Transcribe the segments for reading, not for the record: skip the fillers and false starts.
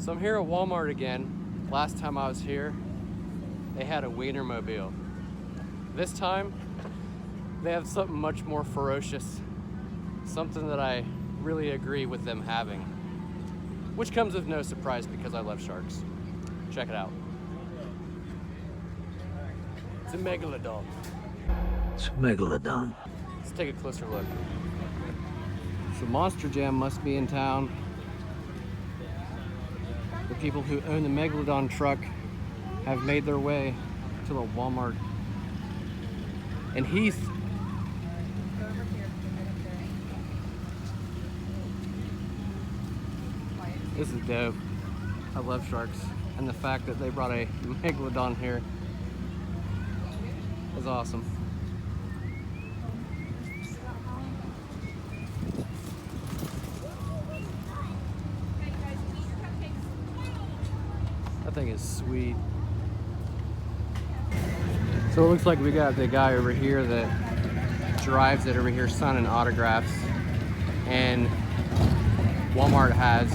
So I'm here at Walmart again. Last time I was here, they had a Wienermobile. This time, they have something much more ferocious. Something that I really agree with them having. Which comes with no surprise because I love sharks. Check it out. It's a Megalodon. It's a Megalodon. Let's take a closer look. So Monster Jam must be in town. The people who own the Megalodon truck have made their way to the Walmart. And Heath. This is dope. I love sharks. And the fact that they brought a Megalodon here is awesome. That thing is sweet. So it looks like we got the guy over here that drives it over here signing autographs. And Walmart has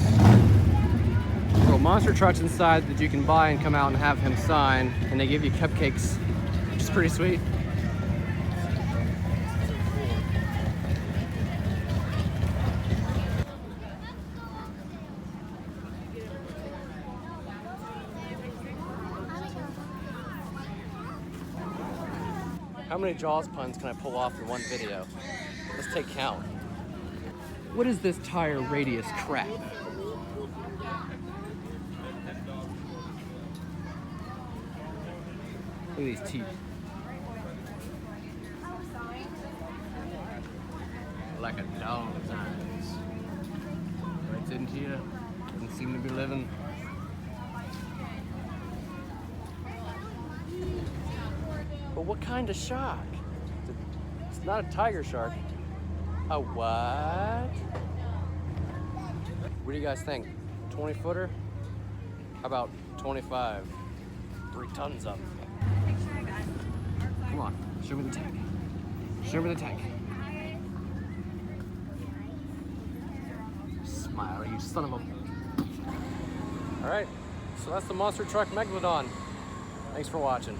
little monster trucks inside that you can buy and come out and have him sign. And they give you cupcakes, which is pretty sweet. How many Jaws puns can I pull off in one video? Let's take count. What is this tire radius crap? Look at these teeth. Like a dog's eyes. Right into you. Doesn't seem to be living. But what kind of shark? It's not a tiger shark. A what? What do you guys think? 20 footer? How about 25? 3 tons up. Come on, show me the tank. Show me the tank. Smile, you son of a... All right, so that's the monster truck Megalodon. Thanks for watching.